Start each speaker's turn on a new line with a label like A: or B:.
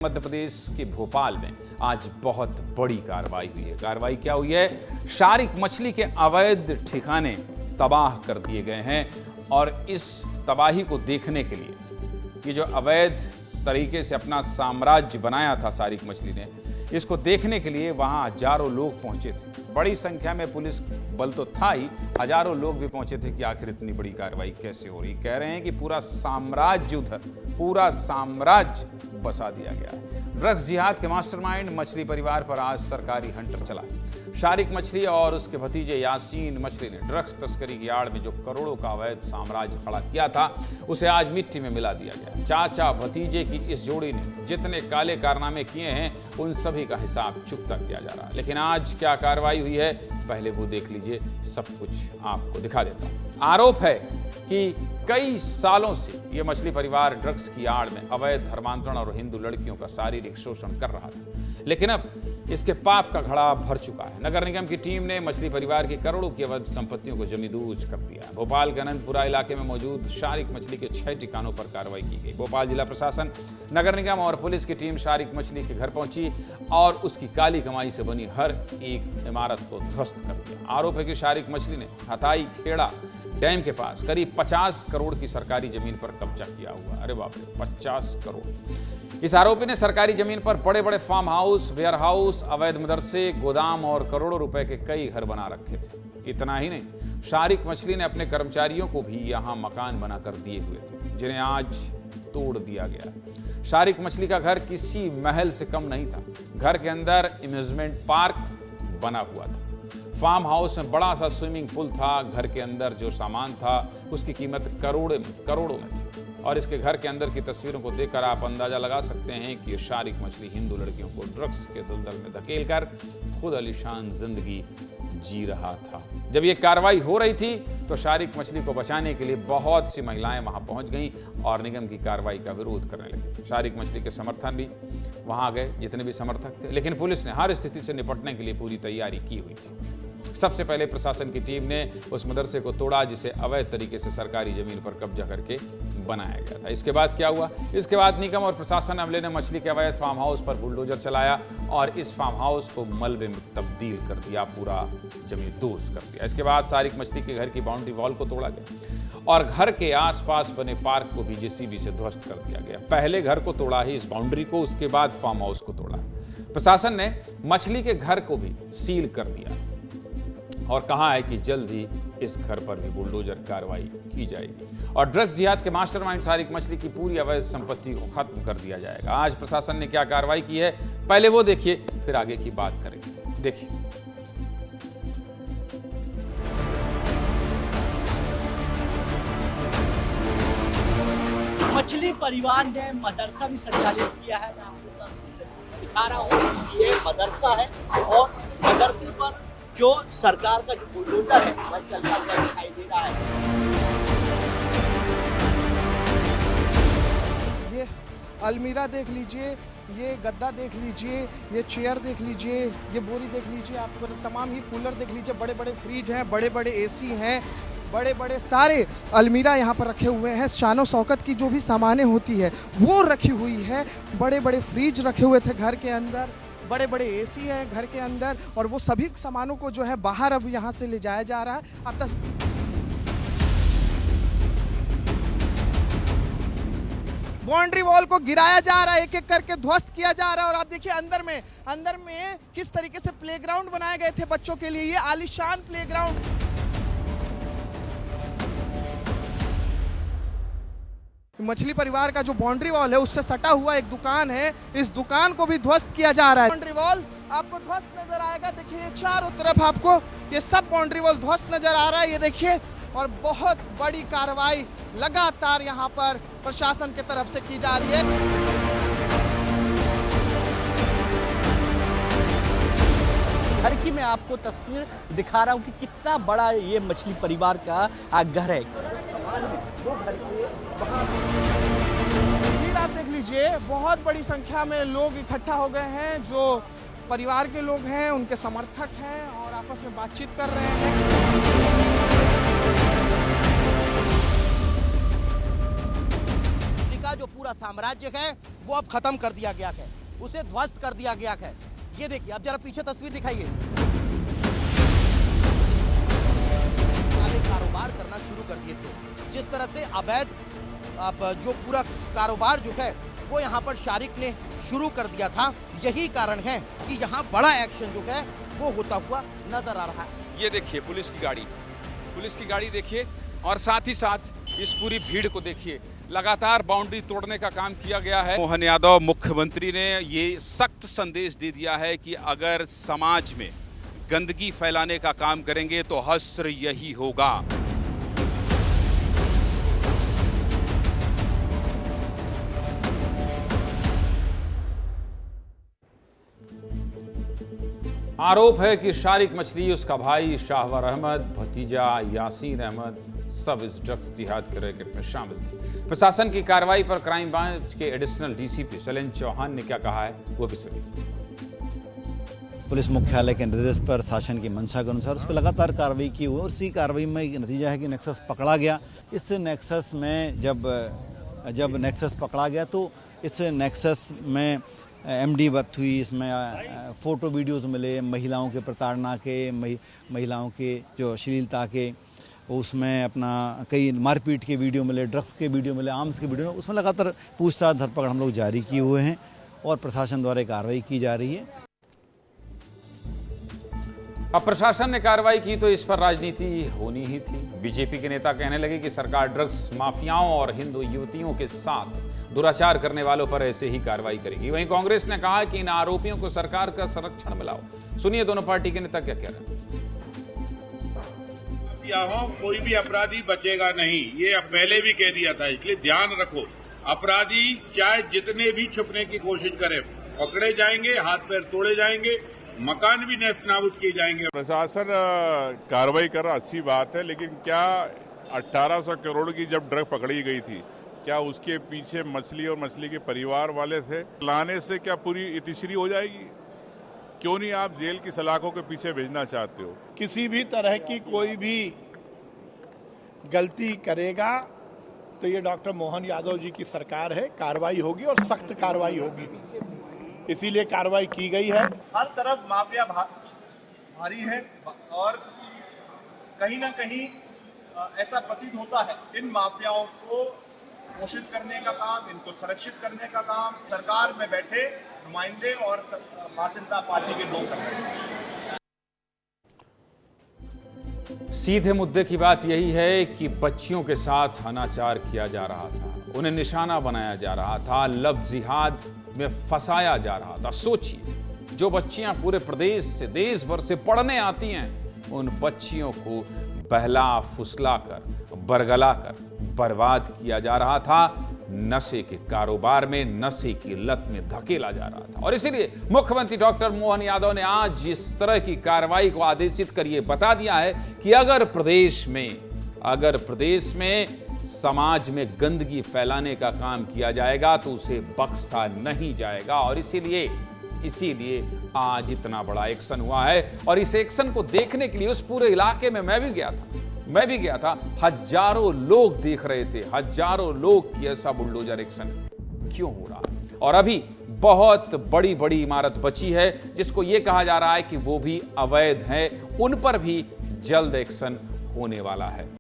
A: मध्य प्रदेश के भोपाल में आज बहुत बड़ी कार्रवाई हुई है। कार्रवाई क्या हुई है? शारिक मछली के अवैध ठिकाने तबाह कर दिए गए हैं और इस तबाही को देखने के लिए, ये जो अवैध तरीके से अपना साम्राज्य बनाया था शारिक मछली ने, इसको देखने के लिए वहां हजारों लोग पहुंचे थे। बड़ी संख्या में पुलिस बल तो था ही, हजारों लोग भी पहुंचे थे कि आखिर इतनी बड़ी कार्रवाई कैसे हो रही। कह रहे हैं कि पूरा साम्राज्य उधर, पूरा साम्राज्य बसा दिया गया है। ड्रग्स जिहाद के मास्टरमाइंड मछली परिवार पर आज सरकारी हंटर चला। शारिक मछली और उसके भतीजे यासीन मछली ने ड्रग्स तस्करी की आड़ में जो करोड़ों का अवैध साम्राज्य खड़ा किया था, उसे आज मिट्टी में मिला दिया गया। चाचा भतीजे की इस जोड़ी ने जितने काले कारनामे किए हैं, उन सभी का हिसाब चुकता किया जा रहा है। लेकिन आज क्या कार्रवाई हुई है, पहले वो देख लीजिए, सब कुछ आपको दिखा देता हूं। आरोप है कि कई सालों से ये मछली परिवार ड्रग्स की आड़ में अवैध धर्मांतरण और हिंदू लड़कियों का शारीरिक शोषण कर रहा था, लेकिन अब इसके पाप का घड़ा भर चुका है। नगर निगम की टीम ने मछली परिवार की करोड़ों की अवैध संपत्तियों को जमींदोज कर दिया है। भोपाल के अनंतपुरा इलाके में मौजूद शारिक मछली के 6 ठिकानों पर कार्रवाई की गई। भोपाल जिला प्रशासन, नगर निगम और पुलिस की टीम शारिक मछली के घर पहुंची और उसकी काली कमाई से बनी हर एक इमारत को ध्वस्त कर दिया। आरोप है कि शारिक मछली ने हथाई खेड़ा डैम के पास करीब 50 करोड़ की सरकारी जमीन पर कब्जा किया हुआ। अरे बाप रे, 50 करोड़। इस आरोपी ने सरकारी जमीन पर बड़े बड़े फार्म हाउस, वेयर हाउस, अवैध मदरसे, गोदाम और करोड़ों रुपए के कई घर बना रखे थे। इतना ही नहीं, शारिक मछली ने अपने कर्मचारियों को भी यहां मकान बनाकर दिए हुए थे, जिन्हें आज तोड़ दिया गया। शारिक मछली का घर किसी महल से कम नहीं था। घर के अंदर एम्यूजमेंट पार्क बना हुआ था, फार्म हाउस में बड़ा सा स्विमिंग पूल था। घर के अंदर जो सामान था उसकी कीमत करोड़ों में थी। और इसके घर के अंदर की तस्वीरों को देखकर आप अंदाजा लगा सकते हैं कि ये शारिक मछली हिंदू लड़कियों को ड्रग्स के दलदल में धकेलकर खुद आलीशान जिंदगी जी रहा था। जब ये कार्रवाई हो रही थी तो शारिक मछली को बचाने के लिए बहुत सी महिलाएं वहां पहुंच गईं और निगम की कार्रवाई का विरोध करने लगी। शारिक मछली के समर्थन भी वहां गए, जितने भी समर्थक थे, लेकिन पुलिस ने हर स्थिति से निपटने के लिए पूरी तैयारी की हुई थी। सबसे पहले प्रशासन की टीम ने उस मदरसे को तोड़ा जिसे अवैध तरीके से सरकारी जमीन पर कब्जा करके बनाया गया था। इसके बाद क्या हुआ? इसके बाद निगम और प्रशासन अमले ने मछली के अवैध फार्म हाउस पर बुलडोजर चलाया और इस फार्म हाउस को मलबे में तब्दील कर दिया, पूरा जमींदोज कर दिया। इसके बाद शारिक मछली के घर की बाउंड्री वॉल को तोड़ा गया और घर के आसपास बने पार्क को भी जेसीबी से ध्वस्त कर दिया गया। पहले घर को तोड़ा ही, इस बाउंड्री को, उसके बाद फार्म हाउस को तोड़ा। प्रशासन ने मछली के घर को भी सील कर दिया और कहा है कि जल्द ही इस घर पर भी बुलडोजर कार्रवाई की जाएगी और ड्रग्स जिहाद के मास्टरमाइंड शारिक मछली की पूरी अवैध संपत्ति को खत्म कर दिया जाएगा। आज प्रशासन ने क्या कार्रवाई की है, पहले वो देखिए, फिर आगे की बात करेंगे। देखिए।
B: मछली परिवार ने मदरसा भी संचालित किया है। मैं आपको दिखा रहा हूँ, ये मदरसा है और मदरसे पर जो सरकार का जो बुलडोजर है वह चलता हुआ दिखाई दे रहा है।
C: ये अलमीरा देख लीजिए, ये गद्दा देख लीजिए, ये चेयर देख लीजिए, ये बोरी देख लीजिए, आपको तमाम ही कूलर देख लीजिए, बड़े बड़े फ्रिज हैं, बड़े बड़े एसी हैं, बड़े बड़े सारे अलमीरा यहाँ पर रखे हुए हैं। शानो शौकत की जो भी सामानें होती है वो रखी हुई है। बड़े बड़े फ्रिज रखे हुए थे घर के अंदर, बड़े बड़े एसी हैं घर के अंदर और वो सभी सामानों को जो है बाहर अब यहाँ से ले जाया जा रहा है। अब बाउंड्री वॉल को गिराया जा रहा है, एक एक करके ध्वस्त किया जा रहा है। और आप देखिए अंदर में किस तरीके से प्लेग्राउंड बनाए गए थे बच्चों के लिए, ये आलीशान प्लेग्राउंड। मछली परिवार का जो बाउंड्री वॉल है उससे सटा हुआ एक दुकान है, इस दुकान को भी ध्वस्त किया जा रहा है। बाउंड्री वॉल आपको ध्वस्त नजर आएगा, देखिए चारों तरफ आपको ये सब बाउंड्री वॉल ध्वस्त नजर आ रहा है, ये देखिए। और बहुत बड़ी कार्रवाई लगातार यहाँ पर प्रशासन की तरफ से की जा रही है।
B: घर की मैं आपको तस्वीर दिखा रहा हूँ कि कितना बड़ा ये मछली परिवार का घर है।
C: आप देख लीजिए, बहुत बड़ी संख्या में लोग इकट्ठा हो गए हैं, जो परिवार के लोग हैं, उनके समर्थक हैं और आपस में बातचीत कर रहे हैं।
D: का जो पूरा
C: पूरा साम्राज्य है वो अब खत्म कर दिया गया है, उसे ध्वस्त कर दिया गया है। ये देखिए, अब जरा पीछे तस्वीर दिखाइए। कारोबार करना शुरू कर दिए थे। जिस तरह से अवैध जो पूरा कारोबार जो है वो यहाँ पर शारिक ने शुरू कर दिया था, यही कारण है कि यहाँ बड़ा एक्शन जो है वो होता हुआ नजर आ रहा है।
A: ये देखिए पुलिस की गाड़ी देखिए, और साथ ही साथ इस पूरी भीड़ को देखिए। लगातार बाउंड्री तोड़ने का काम किया गया है। मोहन यादव मुख्यमंत्री ने ये सख्त संदेश दे दिया है कि अगर समाज में गंदगी फैलाने का काम करेंगे तो हश्र यही होगा। आरोप है कि शारिक मछली, उसका भाई शाहवर अहमद, भतीजा यासीन अहमद सब इस ड्रग्स जिहाद के रैकेट में शामिल थे। प्रशासन की कार्रवाई पर क्राइम ब्रांच के एडिशनल डीसीपी शैलेंद्र चौहान ने क्या कहा है वो भी सुनिए।
D: पुलिस मुख्यालय के निर्देश पर शासन की मंशा के अनुसार उस पर लगातार कार्रवाई की हुई, और इसी कार्रवाई में नतीजा है कि नेक्सस पकड़ा गया। इस नेक्सस में जब नेक्सस पकड़ा गया तो इस नेक्सस में एमडी जब्त हुई, इसमें फ़ोटो वीडियोज़ मिले महिलाओं के प्रताड़ना के, महिलाओं के जो अश्लीलता के, उसमें अपना कई मारपीट के वीडियो मिले, ड्रग्स के वीडियो मिले, आर्म्स के वीडियो, उसमें लगातार पूछताछ धरपकड़ हम लोग जारी किए हुए हैं और प्रशासन द्वारा कार्रवाई की जा रही है।
A: अब प्रशासन ने कार्रवाई की तो इस पर राजनीति होनी ही थी। बीजेपी के नेता कहने लगे कि सरकार ड्रग्स माफियाओं और हिंदू युवतियों के साथ दुराचार करने वालों पर ऐसे ही कार्रवाई करेगी। वहीं कांग्रेस ने कहा कि इन आरोपियों को सरकार का संरक्षण मिलाओ। सुनिए दोनों पार्टी के नेता क्या कह रहे हैं।
E: यहाँ कोई भी अपराधी बचेगा नहीं, ये अब पहले भी कह दिया था, इसलिए ध्यान रखो। अपराधी चाहे जितने भी छुपने की कोशिश करें, पकड़े जाएंगे, हाथ पैर तोड़े जाएंगे, मकान भी नेस्त नाबूद किए जाएंगे।
F: प्रशासन कार्रवाई कर रहा, अच्छी बात है, लेकिन क्या 1800 करोड़ की जब ड्रग पकड़ी गई थी, क्या उसके पीछे मछली और मछली के परिवार वाले थे? लाने से क्या पूरी इतिश्री हो जाएगी? क्यों नहीं आप जेल की सलाखों के पीछे भेजना चाहते हो?
G: किसी भी तरह की कोई भी गलती करेगा तो ये डॉक्टर मोहन यादव जी की सरकार है, कार्रवाई होगी और सख्त कार्रवाई होगी, इसीलिए कार्रवाई की गई है।
H: हर तरफ माफिया भारी है और कहीं ना कहीं ऐसा प्रतीत होता है इन माफियाओं को घोषित करने का काम, इनको संरक्षित करने का काम सरकार में बैठे नुमाइंदे और भारतीय जनता पार्टी के लोग कर रहे हैं।
A: सीधे मुद्दे की बात यही है कि बच्चियों के साथ अनाचार किया जा रहा था, उन्हें निशाना बनाया जा रहा था, लव जिहाद में फंसाया जा रहा था। सोचिए, जो बच्चियां पूरे प्रदेश से, देश भर से पढ़ने आती हैं, उन बच्चियों को बहला फुसला कर, बरगला कर बर्बाद किया जा रहा था। नशे के कारोबार में, नशे की लत में धकेला जा रहा था। और इसीलिए मुख्यमंत्री डॉक्टर मोहन यादव ने आज इस तरह की कार्रवाई को आदेशित कर यह बता दिया है कि अगर प्रदेश में समाज में गंदगी फैलाने का काम किया जाएगा तो उसे बख्शा नहीं जाएगा। और इसीलिए आज इतना बड़ा एक्शन हुआ है। और इस एक्शन को देखने के लिए उस पूरे इलाके में मैं भी गया था। हजारों लोग देख रहे थे, हजारों लोग कि ऐसा बुलडोजर एक्शन क्यों हो रहा है। और अभी बहुत बड़ी बड़ी इमारत बची है जिसको यह कहा जा रहा है कि वो भी अवैध है, उन पर भी जल्द एक्शन होने वाला है।